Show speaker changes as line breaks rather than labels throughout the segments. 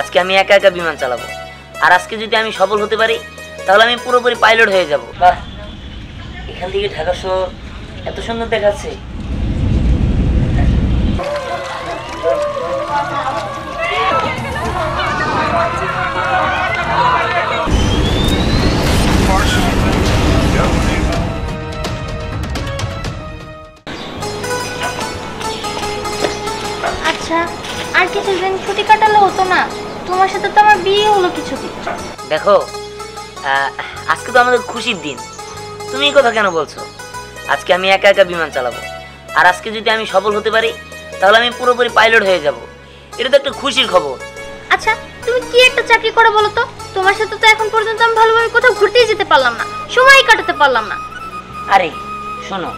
আজকে আমি একা একা বিমান চালাবো। আর আজকে যদি আমি সফল হতে পারি তাহলে আমি পুরোপুরি পাইলট হয়ে যাব। বাহ, এখান থেকে ঢাকা শহর এত সুন্দর দেখাচ্ছে।
আচ্ছা, আর কিছুদিন ছুটি কাটালে হতো না? তোমার সাথে তো আমার বিয়ে হলো কিছুদিন।
দেখো, আজকে তো আমাদের খুশির দিন, তুমি এই কথা কেন বলছো? আজকে আমি একা একা বিমান চালাবো। আর আজকে যদি আমি সফল হতে পারি তাহলে আমি পুরোপুরি পাইলট হয়ে যাব। এটা তো একটা খুশির খবর।
আচ্ছা, তুমি কি একটা চাকরি করো বলো তো? তোমার সাথে তো এখন পর্যন্ত আমি ভালোভাবে কোথাও ঘুরতেই যেতে পারলাম না, সময় কাটাতে পারলাম না।
আরে শোনো,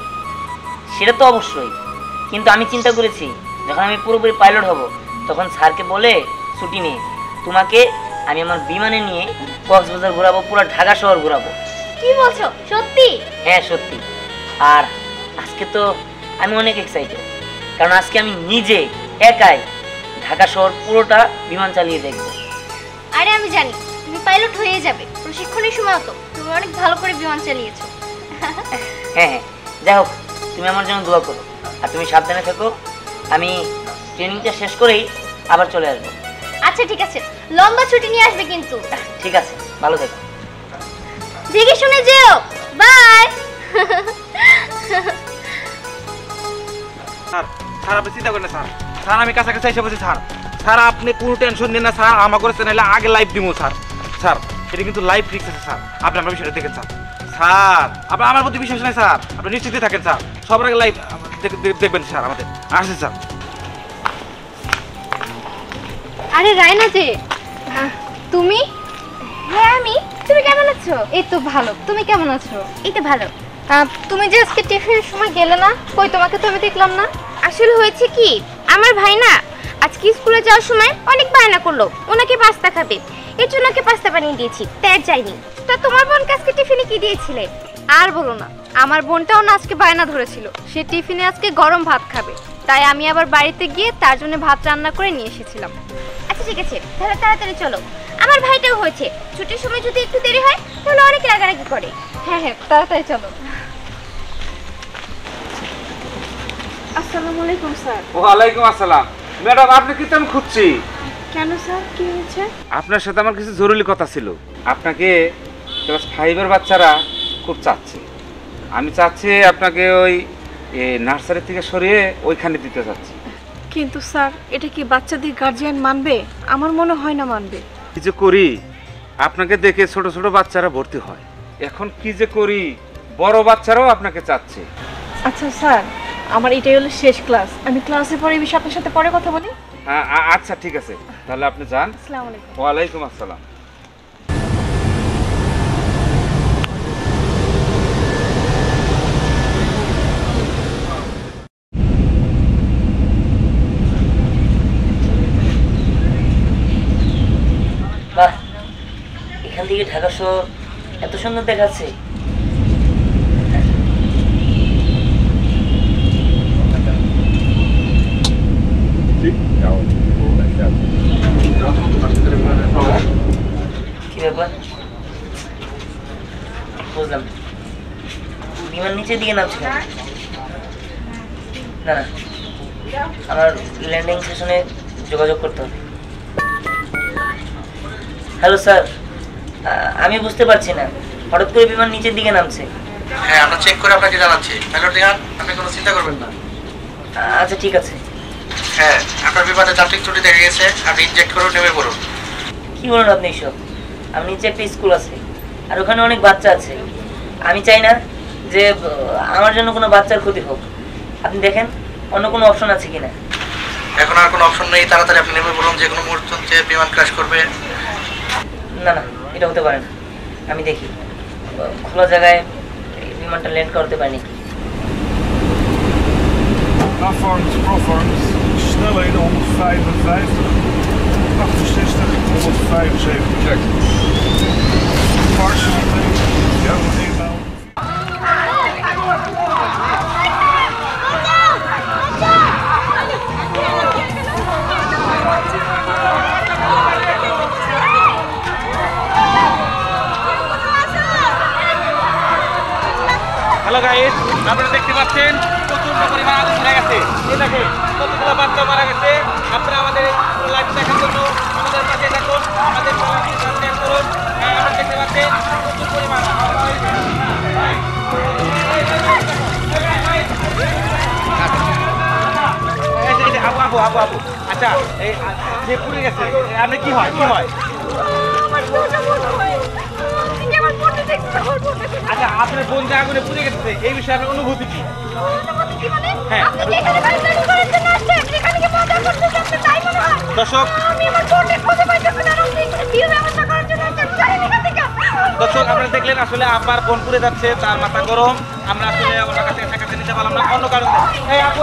সেটা তো অবশ্যই, কিন্তু আমি চিন্তা করেছি যখন আমি পুরোপুরি পাইলট হব তখন স্যারকে বলে ছুটি নিয়ে তোমাকে আমি আমার বিমানে নিয়ে কক্সবাজার ঘোরাবো, পুরো ঢাকা শহর ঘোরাবো।
কি বলছো, সত্যি?
হ্যাঁ সত্যি। আর আজকে তো আমি অনেক এক্সাইটেড, কারণ আজকে আমি নিজে একাই ঢাকা শহর পুরোটা বিমান চালিয়ে দেখবো।
আরে আমি জানি তুমি পাইলট হয়ে যাবে, প্রশিক্ষণের সময় তো তুমি অনেক ভালো করে বিমান চালিয়েছো।
হ্যাঁ হ্যাঁ, যাই হোক, তুমি আমার জন্য দোয়া করো। আর তুমি সাবধানে থেকো, আমি ট্রেনিংটা শেষ করেই আবার চলে আসবো।
আচ্ছা ঠিক আছে, লম্বা ছুটি নিয়ে আসবে কিন্তু।
ঠিক আছে, ভালো থেকো।
দেখে শুনে যেও। বাই।
স্যার, স্যার আপনি চিন্তা করেন না স্যার। স্যার আমি কাছাকাছি এসে বলছি স্যার। স্যার আপনি কোনো টেনশন নেন না স্যার, আমাকে চ্যানেলে আগে লাইভ দিব স্যার। স্যার এটা কিন্তু লাইভ রিস্ক আছে স্যার, আপনি আমার বিষয়টা দেখেন স্যার। স্যার আপনার আমার প্রতি বিশ্বাস নাই স্যার, আপনি নিশ্চিত থাকেন স্যার, সবার আগে লাইভ দেখবেন স্যার আমাদের। আসেন স্যার।
আরে রায়না যে, তুমি? হ্যাঁ আমি। তুমি কেমন আছো? এই তো ভালো। তুমি কেমন আছো? এই তো ভালো। তুমি যে আজকে টিফিনের সময় গেলে না, কই তোমাকে তো আমি দেখলাম না। আসলে হয়েছে কি, আমার ভাই না আজকে স্কুলে যাওয়ার সময় অনেক বায়না করলো, ওনাকে পাস্তা খাবে, এর জন্য ওকে পাস্তা বানিয়ে দিয়েছি, তাই যাইনি। তা তোমার বোনকে আজকে টিফিনে কি দিয়েছিলে? আর বলো না, আমার বোনটাও না আজকে বায়না ধরেছিল, সে টিফিনে আজকে গরম ভাত খাবে, তাই আমি আবার বাড়িতে গিয়ে তার জন্য ভাত রান্না করে নিয়ে এসেছিলাম। আচ্ছা ঠিক আছে, তাহলে তাড়াতাড়ি চলো। আমার ভাইটাও হয়েছে, ছুটির সময় যদি একটু দেরি হয় তাহলে অনেক রাগারাগি করে। হ্যাঁ হ্যাঁ, তাড়াতাড়ি চলো। আসসালামু আলাইকুম স্যার।
ওয়ালাইকুম আসসালাম। ম্যাডাম আপনি কি আমি খুঁজছি?
কেন স্যার, কি হয়েছে?
আপনার সাথে আমার কিছু জরুরি কথা ছিল। আপনাকে ক্লাস 5-এর বাচ্চারা খুব চাচ্ছে। আমি চাচ্ছি আপনাকে ওই নার্সারি থেকে সরিয়ে ওইখানে দিতে চাচ্ছি।
কিন্তু স্যার, এটা কি বাচ্চাদের গার্জিয়ান মানবে? আমার মনে হয় না মানবে।
কি যে করি, আপনাকে দেখে ছোট ছোট বাচ্চারা ভর্তি হয়, এখন কি যে করি, বড় বাচ্চারাও আপনাকে চাচ্ছে।
আচ্ছা স্যার, আমার এটাই হলো শেষ ক্লাস, আমি ক্লাসে পরে এই বিষয়ে আপনার সাথে পরে কথা বলি।
আচ্ছা ঠিক আছে, তাহলে আপনি যান।
আসসালামু আলাইকুম।
ওয়ালাইকুম আসসালাম।
বাহ, এখান থেকে ঢাকা শহর এত সুন্দর দেখাচ্ছে। কি ব্যাপার, বুঝলাম না। বিমান নিচের দিকে নামছে কেন? না না, আমার ল্যান্ডিং স্টেশনে যোগাযোগ করতে হবে। হ্যালো স্যার, আমি বুঝতে পারছি না, হঠাৎ করে বিমান নিচের দিকে নামছে।
হ্যাঁ, আমরা চেক করে আপনাকে জানাচ্ছি। পাইলট দিগান, আপনি কোনো চিন্তা করবেন না।
আচ্ছা ঠিক আছে।
হ্যাঁ, আপনার বিমানে যান্ত্রিক ত্রুটি দেখা গেছে, আপনি ইনজেক্ট করুন, নেমে পড়ুন।
কি বলুন আপনি এসব? আমি নিচে একটা স্কুল আছে আর ওখানে অনেক বাচ্চা আছে, আমি চাই না যে আমার জন্য কোনো বাচ্চার ক্ষতি হোক। আপনি দেখেন অন্য কোনো অপশন আছে কিনা।
এখন আর কোনো অপশন নেই, তাড়াতাড়ি আপনি নেমে পড়ুন, যে কোনো মুহূর্তে বিমান ক্র্যাশ করবে।
না না, এটা হতে পারে না। আমি দেখি খোলা জায়গায় বিমানটা ল্যান্ড করতে পারি নাকি।
Afvorms, provorms, snelheden 155, 68, 175, check. Partial, German inbound.
Hello guys, আপনারা দেখতে পাচ্ছেন প্রচন্ড পরিমাণ আগুন ধরে গেছে। এই দেখেন কতগুলো বাচ্চা মারা গেছে। আপনারা আমাদের লাইভ দেখার জন্য আমাদের পাশে থাকুন, আমাদের চ্যানেলটি সাবস্ক্রাইব করুন। আপনারা দেখতে পাচ্ছেন প্রচুর পরিমাণ আপু আপু আপু আচ্ছা, এই যে পুড়ে গেছে আপনি কি হয় আচ্ছা, আপনার বোন যে আগুনে পুড়ে গেছে এই বিষয়ে আপনার অনুভূতি কি? হ্যাঁ দর্শক আপনারা দেখলেন আসলে আব্বার বোন পুড়ে যাচ্ছে, তার মাথা গরম। আমরা আসলে ওনার কাছে কাছে নিতে পারলাম না, অন্য কারণে। এই আপু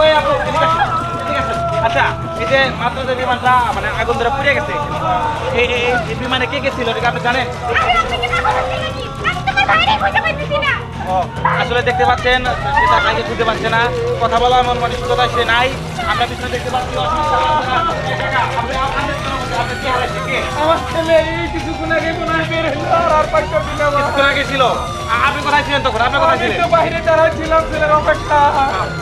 ঠিক আছে। আচ্ছা, এই যে মাত্র যে বিমানটা মানে আগুন ধরে পুড়ে গেছে, এই বিমানে কে গেছিল এটা আপনি জানেন? ও আসলে দেখতে পাচ্ছেন সেটা কাউকে খুঁজে পাচ্ছে না, কথা বলা এমন মানসিকতা সে নাই। আমরা পিছনে দেখতে পাচ্ছি
আমার ছেলে এই কিছুক্ষণ আগে মনে হয় বের হলো আর পাঁচটা দিন
কিছুক্ষণ আগে ছিল। আপনি কোথায় ছিলেন তখন? আপনি কোথায় ছিলেন?
বাইরে দাঁড়াচ্ছিলাম ছেলের অপেক্ষা।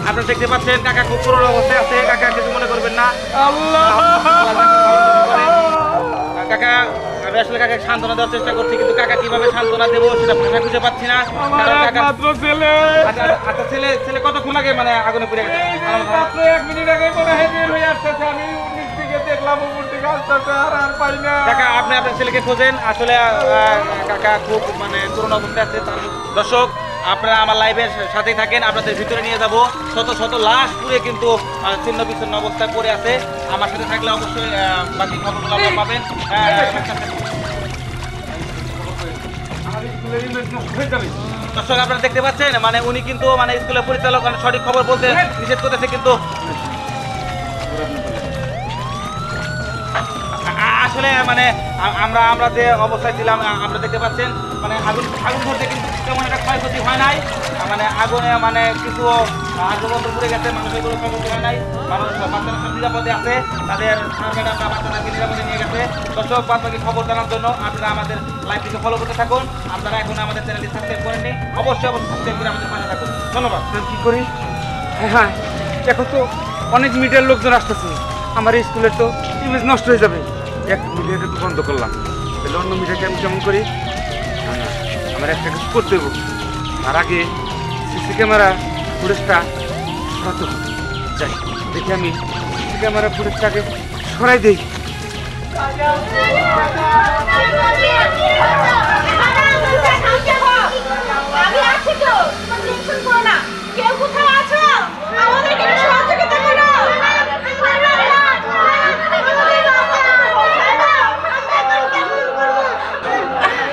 আপনারা দেখতে পাচ্ছেন কাকা খুব করুণ অবস্থায় আছে। কাকা কিছু মনে করবেন না।
আল্লাহ
কাকা, আমি আসলে কাকা সান্ত্বনা দেওয়ার চেষ্টা করছি, কিন্তু কাকা কিভাবে সান্ত্বনা দেবো সেটা ভাষা খুঁজে পাচ্ছি না।
আমার একমাত্র ছেলে।
আচ্ছা ছেলে কতক্ষণ আগে মানে আগুনে পুড়ে গেছে?
মাত্র 1 মিনিট আগে মনে হয় বের হয়ে আসতেছে। আমি নিচ থেকে দেখলাম উপর থেকে আসতেছে আর পাই না।
কাকা আপনি আপনার ছেলেকে খোঁজেন। আসলে কাকা খুব মানে করুণ অবস্থায় আছে। দর্শক আপনারা আমার লাইভের সাথেই থাকেন, আপনাদের ভিতরে নিয়ে যাব। শত শত লাশ পুড়ে কিন্তু ছিন্ন বিচ্ছিন্ন অবস্থায় পড়ে আছে। আমার সাথে থাকলে অবশ্যই বাকি খবরগুলো আপনারা পাবেন। দর্শক আপনারা দেখতে পাচ্ছেন মানে উনি কিন্তু মানে স্কুলের পরিচালক সঠিক খবর বলতে নিষেধ করতেছে, কিন্তু আসলে মানে আমরা যে অবস্থায় ছিলাম আমরা দেখতে পাচ্ছেন মানে আগুন ধরতে কিন্তু তেমন একটা ক্ষয়ক্ষতি হয় নাই। মানে আগুনে মানে কিছু আগ্রবন্ধ পুড়ে গেছে, মানুষের কোনো ক্ষয়ক্ষতি হয় নাই। মানুষ বাচ্চারা সব নিরাপদে আছে, তাদের ম্যাডামরা বাচ্চাদেরকে নিরাপদে নিয়ে গেছে। দর্শক বাদ বাকি খবর জানার জন্য আপনারা আমাদের লাইভটিকে ফলো করতে থাকুন। আপনারা এখন আমাদের চ্যানেলটি সাবস্ক্রাইব করেননি, অবশ্যই সাবস্ক্রাইব করে আমাদের পাশে থাকুন। ধন্যবাদ।
কি করি? হ্যাঁ এখন তো অনেক মিডিয়ার লোকজন আসতেছে, আমার এই স্কুলের তো ইমেজ নষ্ট হয়ে যাবে। এক মিডিয়াকে তো বন্ধ করলাম, তাহলে অন্য মিডিয়াকে আমি কেমন করি? আমার একটা কিছু করতে হবে। তার আগে সিসি ক্যামেরা ফুটেজটা সরাতে হবে। যাই দেখি আমি সিসি ক্যামেরা ফুটেজটাকে সরাই দিই।
আমি আছি তো, টেনশন করো না। কেউ কোথায় আছো? আমাদেরকে সহযোগিতা করো।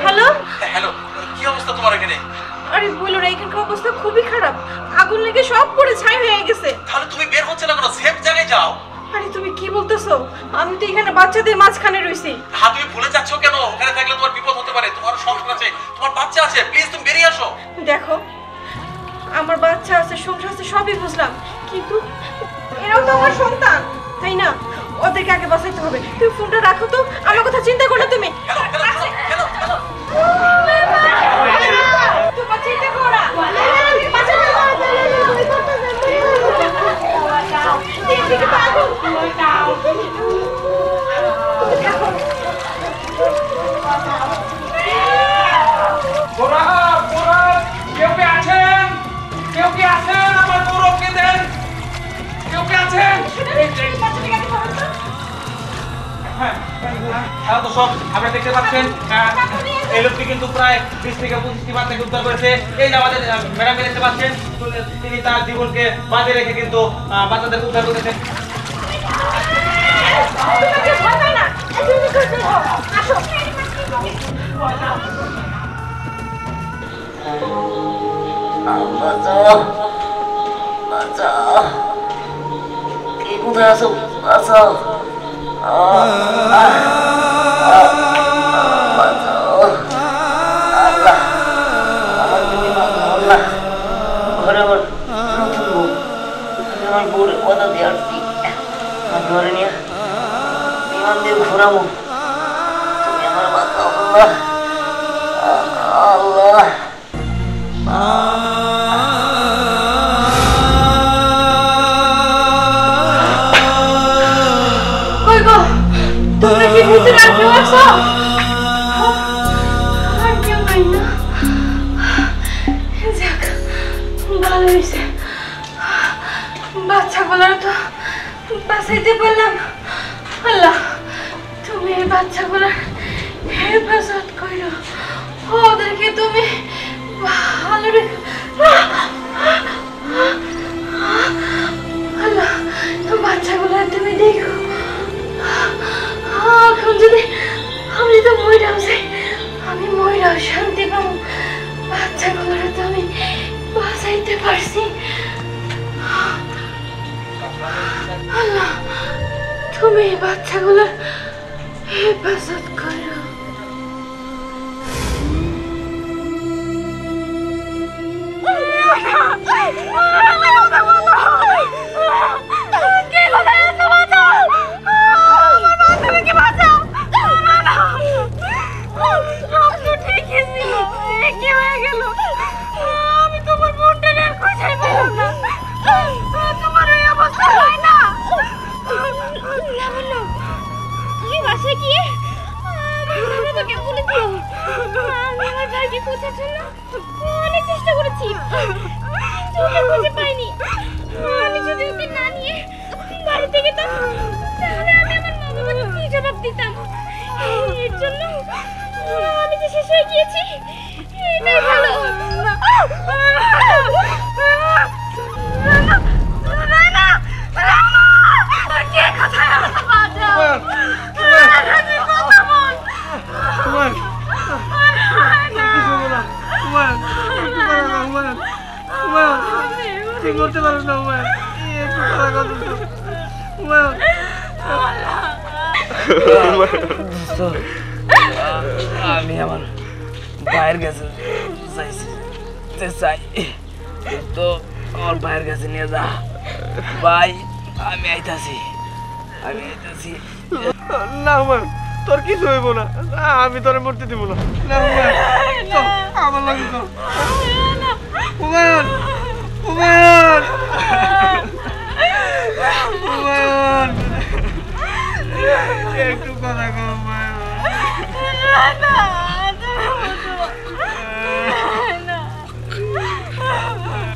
হ্যালো
হ্যালো, কি অবস্থা তোমার এখানে?
আরে বলো না, এখানকার অবস্থা খুবই খারাপ। আগুন লেগে সব পুড়ে ছাই হয়ে গেছে।
তাহলে তুমি বের হচ্ছে না কেন? সেফ জায়গায় যাও।
আরে তুমি কি বলতেছো? আমি তো এখানে বাচ্চাদের মাঝখানে রইছি।
হ্যাঁ, তুমি ভুলে যাচ্ছ কেন? ওখানে থাকলে তোমার বিপদ হতে পারে। তোমার সংসার আছে, তোমার বাচ্চা আছে। প্লিজ তুমি বেরিয়ে আসো।
দেখো, আমার বাচ্চা আছে, সংসার আছে, সবই বুঝলাম, কিন্তু এরাও তো আমার সন্তান, তাই না? ওদেরকে আগে বাঁচাইতে হবে। তুমি ফোনটা রাখো তো, আমার কথা চিন্তা করো তুমি। তোমার চিন্তা করো না।
কেউ কি আছেন? আমার গৌরবকে দেন। কেউ কি আছেন? হ্যাঁ দর্শক আপনারা দেখতে পাচ্ছেন এই লোকটি কিন্তু প্রায় 20 থেকে 25টি বাচ্চাকে উদ্ধার করেছে। এই যে আমাদের ম্যাডাম দেখতে পাচ্ছেন, তিনি তার জীবনকে বাজে রেখে কিন্তু বাচ্চাদের উদ্ধার করেছেন।
কে কোথায় আছো? বাঁচাও। ঘরে আমার নতুন বউ, আমি আমার বউরে কথা দিয়ে আসছি, আমি ঘরে নিয়ে বিমান দিয়ে ঘোরাবো। তুমি আমার বাঁচাও আল্লাহ, আল্লাহ।
কি বুঝতে না পারছো? আর কেউ নাই না। যাক, ভালো হয়েছে। বাচ্চাগুলোর তো বাঁচাইতে পারলাম। আল্লাহ, তুমি এই বাচ্চাগুলোর হেফাজত করো, ওদেরকে তুমি ভালো রেখো। আল্লাহ, বাচ্চাগুলো তুমি দেখো। এখন যদি আমি তো মইরাও যাই, আমি মইরাও শান্তি পাবো। বাচ্চাগুলোর তো আমি বাঁচাইতে পারছি। আল্লাহ, তুমি এই বাচ্চাগুলোর হেফাজত করো। আমি তোমার বোনটাকে আর খুঁজে পেলাম না। তোমার ওই অবস্থা হয় না। তুমি বাসায় গিয়ে আমার তোকে বলে দিও আমি আমার ভাইকে খোঁজার জন্য অনেক চেষ্টা করেছি, কিন্তু ওকে খুঁজে পাইনি। আমি যদি ওকে না নিয়ে বাড়ি থেকে যেতাম তাহলে আমি আমার মা বাবাকে কি জবাব দিতাম? এর জন্য আমি যে শেষ হয়ে গিয়েছি এটাই ভালো।
করতে পারো না
আমি আমার ভাইয়ের কাছে চাই তো আমার ভাইয়ের কাছে নিয়ে যা ভাই। আমি আইতাছি।
না হুমায়ুন, তোর কিছু হইব না, আমি তোরে মরতে দিব না। না হুমায়ুন, চল আমার লাগে চল। হুমায়ুন, হুমায়ুন, হুমায়ুন, একটু কথা কও হুমায়ুন।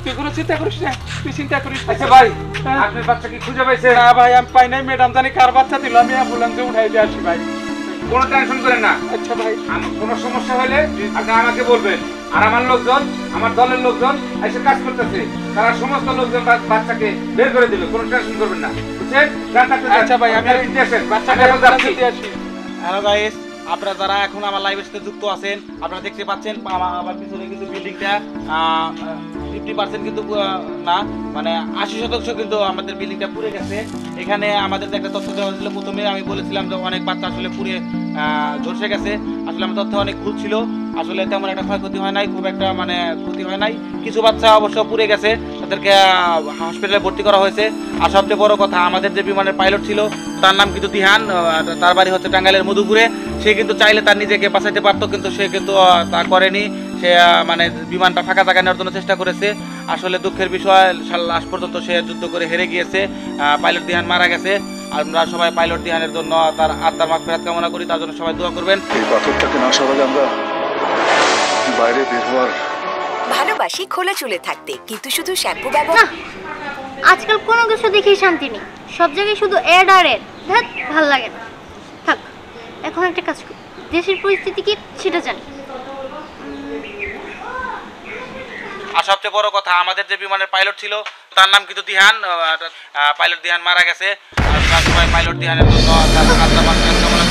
তুই কোনো চিন্তা করিস না, তুই চিন্তা করিস। আচ্ছা ভাই, আপনার বাচ্চা কি খুঁজে পাইছে? না ভাই, আমি পাই নাই। ম্যাডাম জানি কার বাচ্চা দিল, আমি অ্যাম্বুলেন্সে উঠাই দিয়ে আসি ভাই। কোনো টেনশন করেন না। আচ্ছা ভাই, কোনো সমস্যা হলে আপনি আমাকে বলবেন। আর আমার লোকজন, আমার দলের লোকজন এসে কাজ করতেছে, তারা সমস্ত লোকজন বাচ্চাকে বের করে দিবে। কোনো টেনশন করবেন না, বুঝছেন? আচ্ছা ভাই, আমি বাচ্চাকে আসি।
হ্যালো গাইস, আপনারা যারা এখন আমার লাইভের সাথে যুক্ত আছেন, আপনারা দেখতে পাচ্ছেন আমার পিছনে কিন্তু বিল্ডিংটা 50% কিন্তু না, মানে 80% কিন্তু আমাদের বিল্ডিংটা পুড়ে গেছে। এখানে আমাদের একটা তথ্য দেওয়া হয়েছিল, প্রথমে আমি বলেছিলাম যে অনেক বাচ্চা আসলে পুড়ে ঝলসে গেছে। আসলে আমার তথ্য অনেক ভুল ছিল, আসলে তেমন একটা ক্ষয়ক্ষতি হয় নাই, খুব একটা মানে ক্ষতি হয় নাই। কিছু বাচ্চা অবশ্য পুড়ে গেছে, তাদেরকে হসপিটালে ভর্তি করা হয়েছে। আর সবচেয়ে বড় কথা, আমাদের যে বিমানের পাইলট ছিল তার নাম কিন্তু দিহান, তার বাড়ি হচ্ছে টাঙ্গাইলের মধুপুরে। সে কিন্তু চাইলে তার নিজেকে বাঁচাইতে পারতো, কিন্তু সে কিন্তু তা করেনি। সে মানে বিমানটা ফাঁকা জায়গায় নেওয়ার জন্য চেষ্টা করেছে। আসলে দুঃখের বিষয়, লাস্ট পর্যন্ত সে যুদ্ধ করে হেরে গিয়েছে। পাইলট দিহান মারা গেছে। আমরা সবাই পাইলট দিহানের জন্য তার আত্মার মাগফিরাত কামনা করি, তার জন্য সবাই দোয়া করবেন।
এই পাথরটাকে না সরালে আমরা বাইরে বের হওয়ার।
ভালোবাসি খোলা চুলে থাকতে, কিন্তু শুধু শ্যাম্পু ব্যবহার।
আজকাল কোনো কিছু দেখেই শান্তি নেই, সব জায়গায় শুধু এড আর এড। ধ্যাৎ, ভাল লাগে না। থাক, এখন একটা কাজ করি, দেশের পরিস্থিতি কি সেটা জানি।
আর সবচেয়ে বড় কথা, আমাদের যে বিমানের পাইলট ছিল তার নাম কিন্তু দিহান, পাইলট দিহান মারা গেছে। সবাই পাইলট দিহানের জন্য তার আত্মার মাগফিরাত কামনা